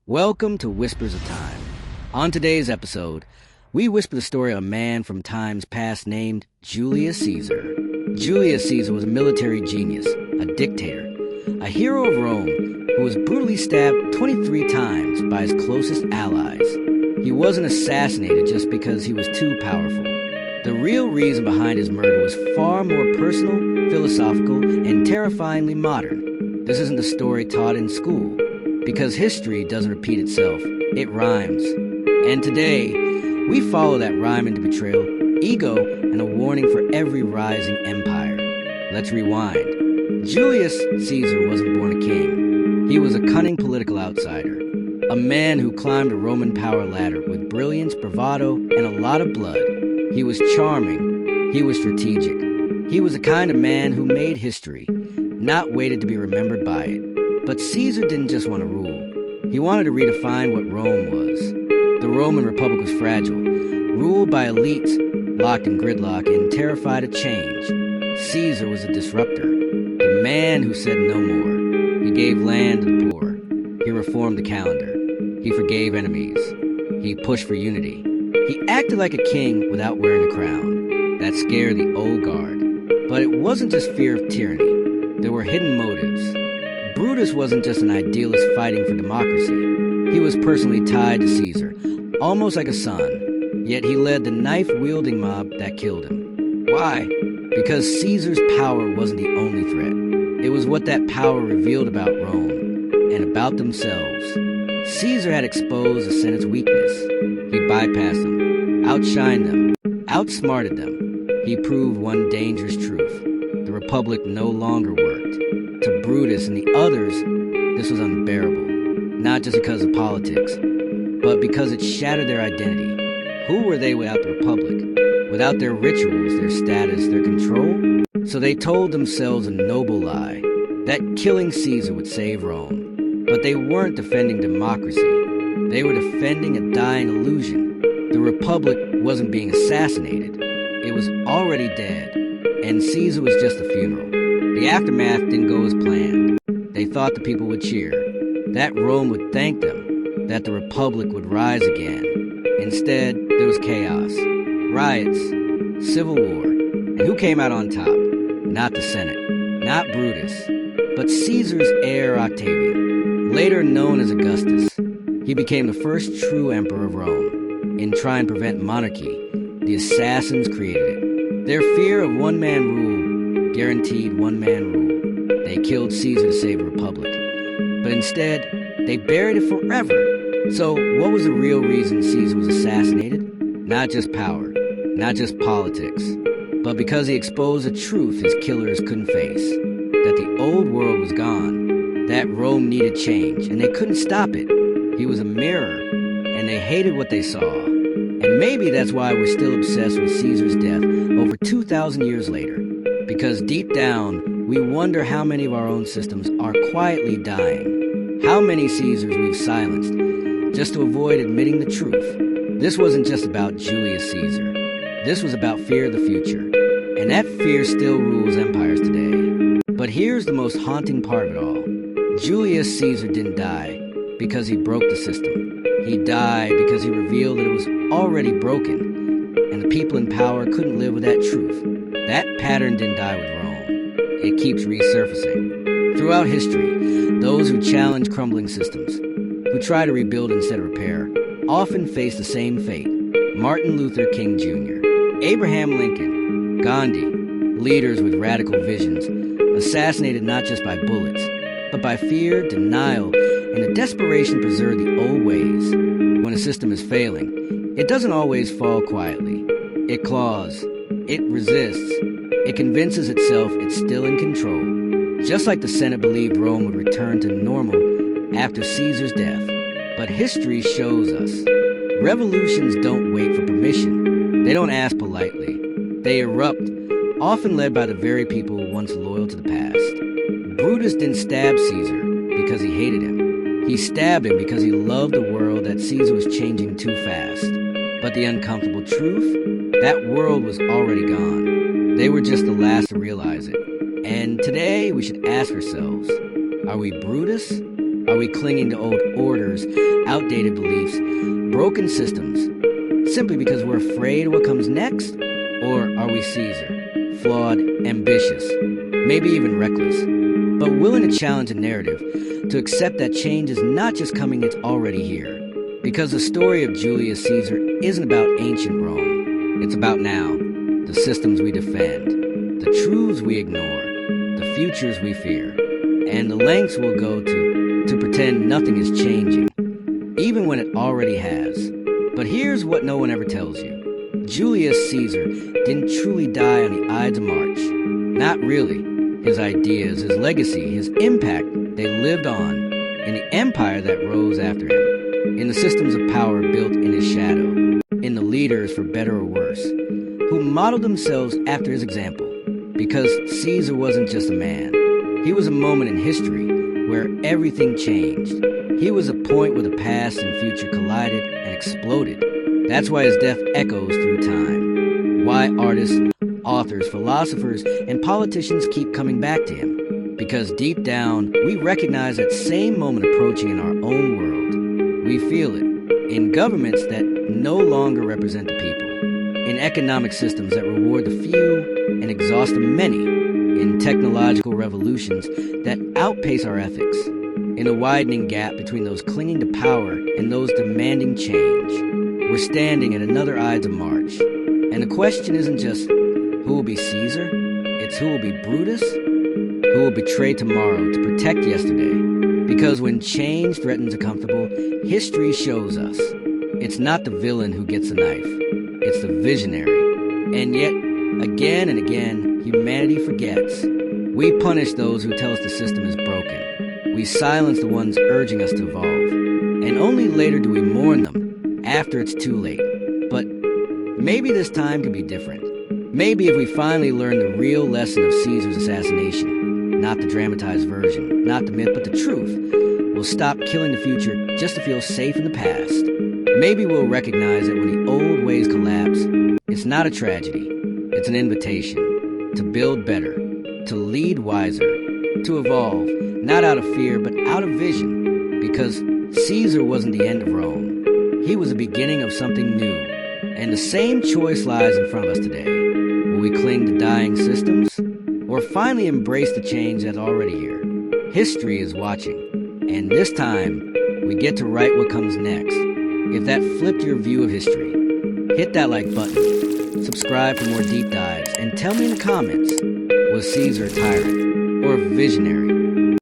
Welcome to Whispers of Time. On today's episode, we whisper the story of a man from times past named Julius Caesar. Julius Caesar was a military genius, a dictator, a hero of Rome who was brutally stabbed 23 times by his closest allies. He wasn't assassinated just because he was too powerful. The real reason behind his murder was far more personal, philosophical, and terrifyingly modern. This isn't a story taught in school, because history doesn't repeat itself, it rhymes. And today, we follow that rhyme into betrayal, ego, and a warning for every rising empire. Let's rewind. Julius Caesar wasn't born a king. He was a cunning political outsider, a man who climbed a Roman power ladder with brilliance, bravado, and a lot of blood. He was charming. He was strategic. He was the kind of man who made history, not waited to be remembered by it. But Caesar didn't just want to rule. He wanted to redefine what Rome was. The Roman Republic was fragile, ruled by elites locked in gridlock and terrified of change. Caesar was a disruptor, the man who said no more. He gave land to the poor. He reformed the calendar. He forgave enemies. He pushed for unity. He acted like a king without wearing a crown. That scared the old guard. But it wasn't just fear of tyranny. There were hidden motives. Brutus wasn't just an idealist fighting for democracy. He was personally tied to Caesar, almost like a son. Yet he led the knife-wielding mob that killed him. Why? Because Caesar's power wasn't the only threat. It was what that power revealed about Rome and about themselves. Caesar had exposed the Senate's weakness. He bypassed them, outshined them, outsmarted them. He proved one dangerous truth. The Republic no longer worked. To Brutus and the others, this was unbearable. Not just because of politics, but because it shattered their identity. Who were they without the Republic? Without their rituals, their status, their control? So they told themselves a noble lie, that killing Caesar would save Rome. But they weren't defending democracy. They were defending a dying illusion. The Republic wasn't being assassinated. It was already dead, and Caesar was just a funeral. The aftermath didn't go as planned. They thought the people would cheer, that Rome would thank them, that the Republic would rise again. Instead, there was chaos, riots, civil war. And who came out on top? Not the Senate, not Brutus, but Caesar's heir Octavian, later known as Augustus. He became the first true emperor of Rome. In trying to prevent monarchy, the assassins created it. Their fear of one-man rule guaranteed one-man rule. They killed Caesar to save the Republic. But instead, they buried it forever. So what was the real reason Caesar was assassinated? Not just power, not just politics, but because he exposed a truth his killers couldn't face. That the old world was gone. That Rome needed change, and they couldn't stop it. He was a mirror, and they hated what they saw. And maybe that's why we're still obsessed with Caesar's death over 2,000 years later. Because deep down, we wonder how many of our own systems are quietly dying. How many Caesars we've silenced, just to avoid admitting the truth. This wasn't just about Julius Caesar. This was about fear of the future. And that fear still rules empires today. But here's the most haunting part of it all. Julius Caesar didn't die because he broke the system. He died because he revealed that it was already broken, and the people in power couldn't live with that truth. That pattern didn't die with Rome. It keeps resurfacing. Throughout history, those who challenge crumbling systems, who try to rebuild instead of repair, often face the same fate. Martin Luther King Jr., Abraham Lincoln, Gandhi, leaders with radical visions, assassinated not just by bullets, but by fear, denial, and a desperation to preserve the old ways. When a system is failing, it doesn't always fall quietly. It claws. It resists. It convinces itself it's still in control. Just like the Senate believed Rome would return to normal after Caesar's death. But history shows us. Revolutions don't wait for permission. They don't ask politely. They erupt, often led by the very people once loyal to the past. Brutus didn't stab Caesar because he hated him. He stabbed him because he loved the world that Caesar was changing too fast. But the uncomfortable truth? That world was already gone. They were just the last to realize it. And today we should ask ourselves, are we Brutus? Are we clinging to old orders outdated beliefs, broken systems, simply because we're afraid of what comes next? Or are we Caesar, flawed, ambitious, maybe even reckless, but willing to challenge a narrative, to accept that change is not just coming, it's already here? Because the story of Julius Caesar isn't about ancient Rome. It's about now, the systems we defend, the truths we ignore, the futures we fear, and the lengths we'll go to pretend nothing is changing, even when it already has. But here's what no one ever tells you. Julius Caesar didn't truly die on the Ides of March. Not really. His ideas, his legacy, his impact, they lived on in the empire that rose after him, in the systems of power built in his shadow, in the leaders, for better or worse, who modeled themselves after his example. Because Caesar wasn't just a man. He was a moment in history where everything changed. He was a point where the past and future collided and exploded. That's why his death echoes through time. Why artists, authors, philosophers, and politicians keep coming back to him. Because deep down, we recognize that same moment approaching in our own world. We feel it in governments that no longer represent the people, in economic systems that reward the few and exhaust the many, in technological revolutions that outpace our ethics, in a widening gap between those clinging to power and those demanding change. We're standing at another Ides of March, and the question isn't just who will be Caesar, it's who will be Brutus, who will betray tomorrow to protect yesterday. Because when change threatens the comfortable, history shows us it's not the villain who gets the knife, it's the visionary. And yet, again and again, humanity forgets. We punish those who tell us the system is broken. We silence the ones urging us to evolve. And only later do we mourn them, after it's too late. But maybe this time could be different. Maybe if we finally learn the real lesson of Caesar's assassination, not the dramatized version, not the myth, but the truth, we'll stop killing the future just to feel safe in the past. Maybe we'll recognize that when the old ways collapse, it's not a tragedy. It's an invitation to build better, to lead wiser, to evolve, not out of fear, but out of vision. Because Caesar wasn't the end of Rome. He was the beginning of something new. And the same choice lies in front of us today. Will we cling to dying systems, or finally embrace the change that's already here? History is watching, and this time, we get to write what comes next. If that flipped your view of history, hit that like button, subscribe for more deep dives, and tell me in the comments, was Caesar a tyrant or a visionary?